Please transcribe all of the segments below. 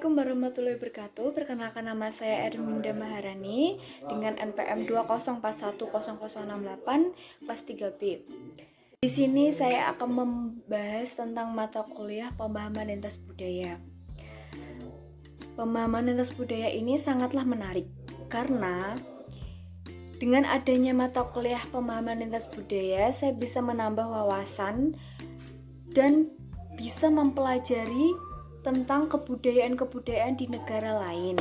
Assalamualaikum warahmatullahi wabarakatuh. Perkenalkan, nama saya Erminda Maharani dengan NPM 204100068 kelas 3B. Di sini saya akan membahas tentang mata kuliah pemahaman lintas budaya. Pemahaman lintas budaya ini sangatlah menarik karena dengan adanya mata kuliah pemahaman lintas budaya, saya bisa menambah wawasan dan bisa mempelajari tentang kebudayaan-kebudayaan di negara lain,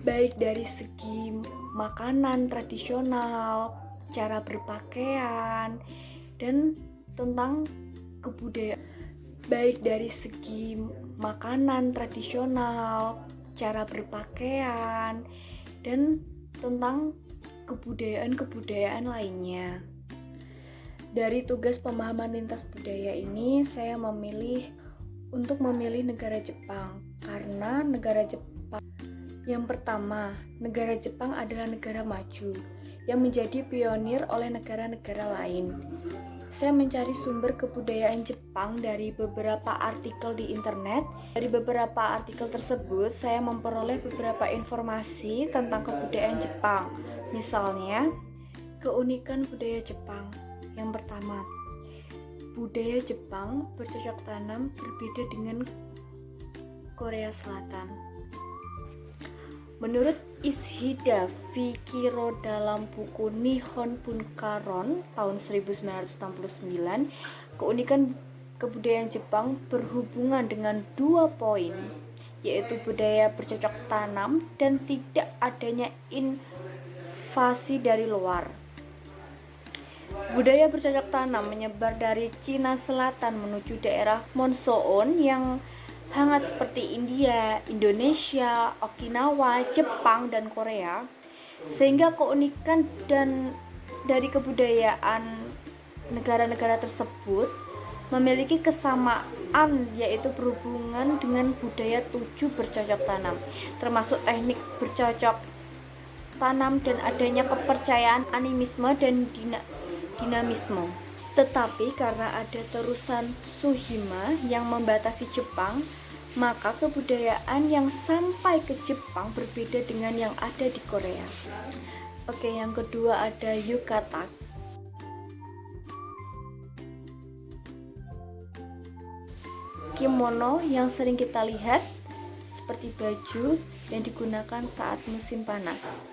baik dari segi makanan tradisional, cara berpakaian, dan tentang kebudayaan baik dari segi makanan tradisional, cara berpakaian, dan tentang kebudayaan-kebudayaan lainnya. Dari tugas pemahaman lintas budaya ini, saya memilih negara Jepang karena negara Jepang yang pertama, negara Jepang adalah negara maju yang menjadi pionir oleh negara-negara lain. Saya mencari sumber kebudayaan Jepang dari beberapa artikel di internet. Dari beberapa artikel tersebut, saya memperoleh beberapa informasi tentang kebudayaan Jepang. Misalnya, keunikan budaya Jepang. Yang pertama, budaya Jepang bercocok tanam berbeda dengan Korea Selatan. Menurut Ishida Fikiro dalam buku Nihon Bunkaron tahun 1969, keunikan kebudayaan Jepang berhubungan dengan 2 poin, yaitu budaya bercocok tanam dan tidak adanya invasi dari luar. Budaya bercocok tanam menyebar dari Cina Selatan menuju daerah monsoon yang hangat seperti India, Indonesia, Okinawa, Jepang, dan Korea, sehingga keunikan dari kebudayaan negara-negara tersebut memiliki kesamaan, yaitu berhubungan dengan budaya 7 bercocok tanam, termasuk teknik bercocok tanam dan adanya kepercayaan animisme dan dinamisme. Tetapi karena ada terusan Sushima yang membatasi Jepang, maka kebudayaan yang sampai ke Jepang berbeda dengan yang ada di Korea. Oke, yang kedua ada yukata. Kimono yang sering kita lihat seperti baju yang digunakan saat musim panas.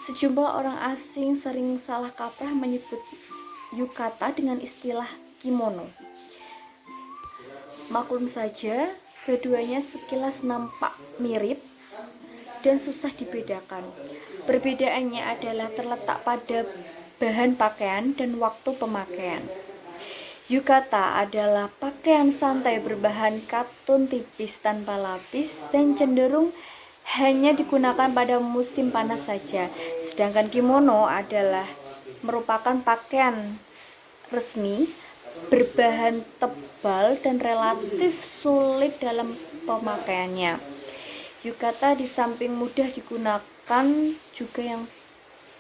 Sejumlah orang asing sering salah kaprah menyebut yukata dengan istilah kimono. Maklum saja, keduanya sekilas nampak mirip dan susah dibedakan. Perbedaannya adalah terletak pada bahan pakaian dan waktu pemakaian. Yukata adalah pakaian santai berbahan katun tipis tanpa lapis dan cenderung hanya digunakan pada musim panas saja. Sedangkan kimono adalah merupakan pakaian resmi berbahan tebal dan relatif sulit dalam pemakaiannya. Yukata di samping mudah digunakan juga yang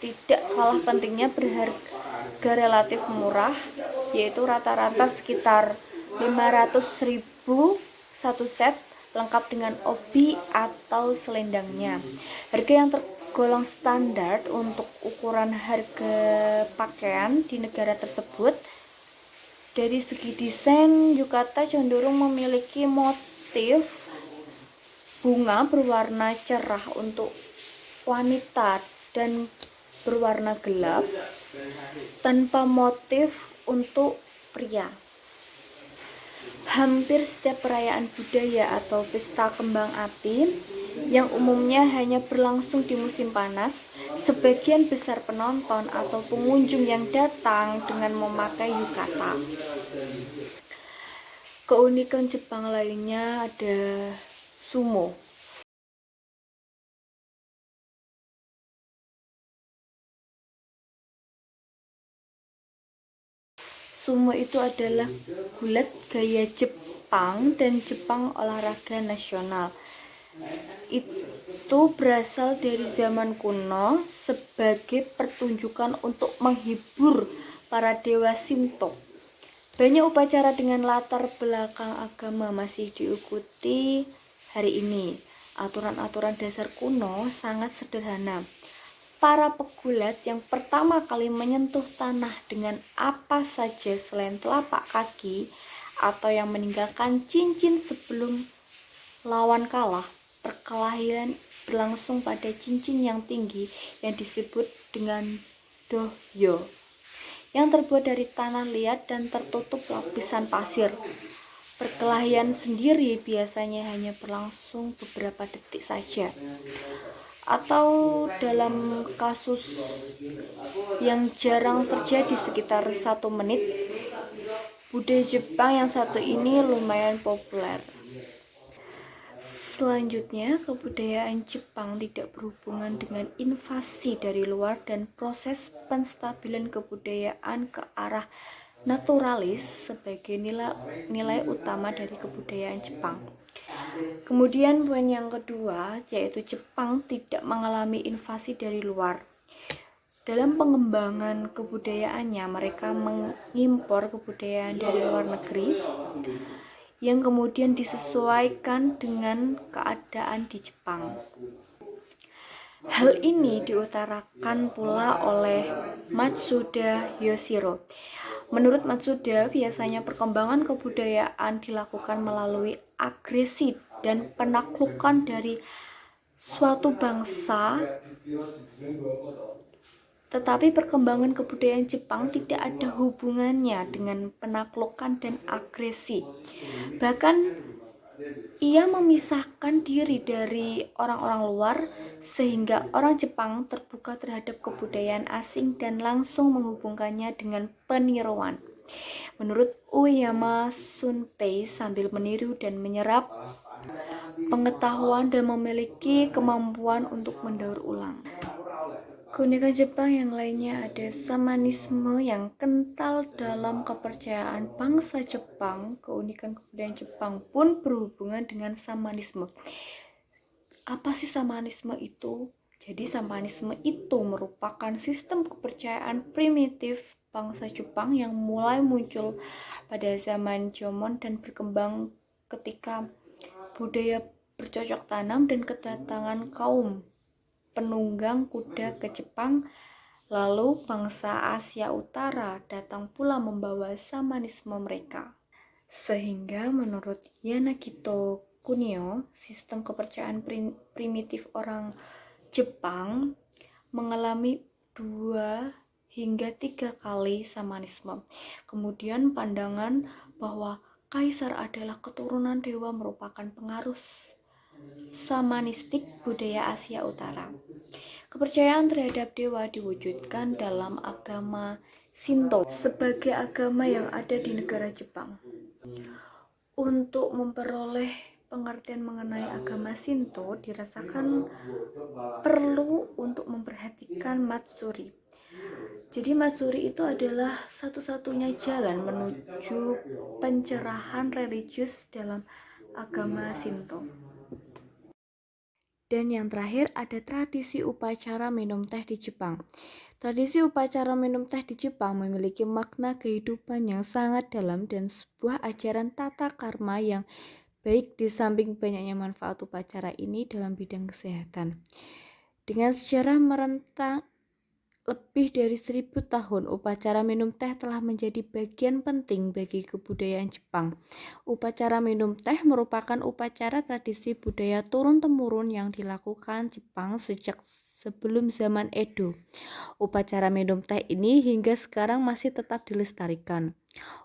tidak kalah pentingnya berharga relatif murah, yaitu rata-rata sekitar 500.000 satu set lengkap dengan obi atau selendangnya. Harga yang tergolong standar untuk ukuran harga pakaian di negara tersebut. Dari segi desain, yukata cenderung memiliki motif bunga berwarna cerah untuk wanita dan berwarna gelap tanpa motif untuk pria. Hampir setiap perayaan budaya atau pesta kembang api yang umumnya hanya berlangsung di musim panas, sebagian besar penonton atau pengunjung yang datang dengan memakai yukata. Keunikan Jepang lainnya ada sumo. Sumo itu adalah gulat gaya Jepang dan Jepang olahraga nasional. Itu berasal dari zaman kuno sebagai pertunjukan untuk menghibur para dewa Shinto. Banyak upacara dengan latar belakang agama masih diikuti hari ini. Aturan-aturan dasar kuno sangat sederhana. Para pegulat yang pertama kali menyentuh tanah dengan apa saja selain telapak kaki atau yang meninggalkan cincin sebelum lawan kalah, perkelahian berlangsung pada cincin yang tinggi yang disebut dengan dohyo, yang terbuat dari tanah liat dan tertutup lapisan pasir. Perkelahian sendiri biasanya hanya berlangsung beberapa detik saja, atau dalam kasus yang jarang terjadi sekitar 1 menit. Budaya Jepang yang satu ini lumayan populer. Selanjutnya, kebudayaan Jepang tidak berhubungan dengan invasi dari luar dan proses penstabilan kebudayaan ke arah naturalis sebagai nilai utama dari kebudayaan Jepang. Kemudian poin yang kedua, yaitu Jepang tidak mengalami invasi dari luar. Dalam pengembangan kebudayaannya, mereka mengimpor kebudayaan dari luar negeri yang kemudian disesuaikan dengan keadaan di Jepang. Hal ini diutarakan pula oleh Matsuda Yoshiro. Menurut Matsuda, biasanya perkembangan kebudayaan dilakukan melalui agresi dan penaklukan dari suatu bangsa, tetapi perkembangan kebudayaan Jepang tidak ada hubungannya dengan penaklukan dan agresi. Bahkan ia memisahkan diri dari orang-orang luar sehingga orang Jepang terbuka terhadap kebudayaan asing dan langsung menghubungkannya dengan peniruan. Menurut Uyama Shunpei, sambil meniru dan menyerap pengetahuan dan memiliki kemampuan untuk mendaur ulang. Keunikan Jepang yang lainnya ada shamanisme yang kental dalam kepercayaan bangsa Jepang. Keunikan kebudayaan Jepang pun berhubungan dengan shamanisme. Apa sih shamanisme itu? Jadi shamanisme itu merupakan sistem kepercayaan primitif bangsa Jepang yang mulai muncul pada zaman Jomon dan berkembang ketika budaya bercocok tanam dan kedatangan kaum penunggang kuda ke Jepang. Lalu bangsa Asia Utara datang pula membawa shamanisme mereka. Sehingga menurut Yanagito Kunio, sistem kepercayaan primitif orang Jepang mengalami 2 hingga 3 kali shamanisme. Kemudian pandangan bahwa kaisar adalah keturunan dewa merupakan pengaruh shamanistik budaya Asia Utara. Kepercayaan terhadap dewa diwujudkan dalam agama Shinto sebagai agama yang ada di negara Jepang. Untuk memperoleh pengertian mengenai agama Shinto dirasakan perlu untuk memperhatikan Matsuri. Jadi Matsuri itu adalah satu-satunya jalan menuju pencerahan religius dalam agama Shinto. Dan yang terakhir ada tradisi upacara minum teh di Jepang. Tradisi upacara minum teh di Jepang memiliki makna kehidupan yang sangat dalam dan sebuah ajaran tata karma yang baik di samping banyaknya manfaat upacara ini dalam bidang kesehatan. Dengan sejarah merentang lebih dari 1000 tahun, upacara minum teh telah menjadi bagian penting bagi kebudayaan Jepang. Upacara minum teh merupakan upacara tradisi budaya turun-temurun yang dilakukan Jepang sejak sebelum zaman Edo. Upacara minum teh ini hingga sekarang masih tetap dilestarikan.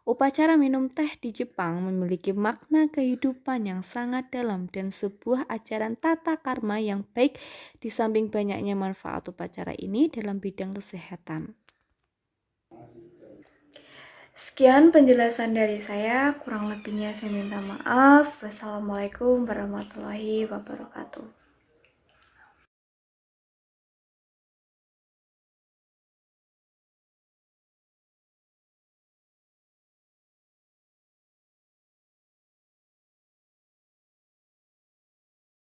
Upacara minum teh di Jepang memiliki makna kehidupan yang sangat dalam dan sebuah ajaran tata karma yang baik di samping banyaknya manfaat upacara ini dalam bidang kesehatan. Sekian penjelasan dari saya, kurang lebihnya saya minta maaf. Wassalamualaikum warahmatullahi wabarakatuh.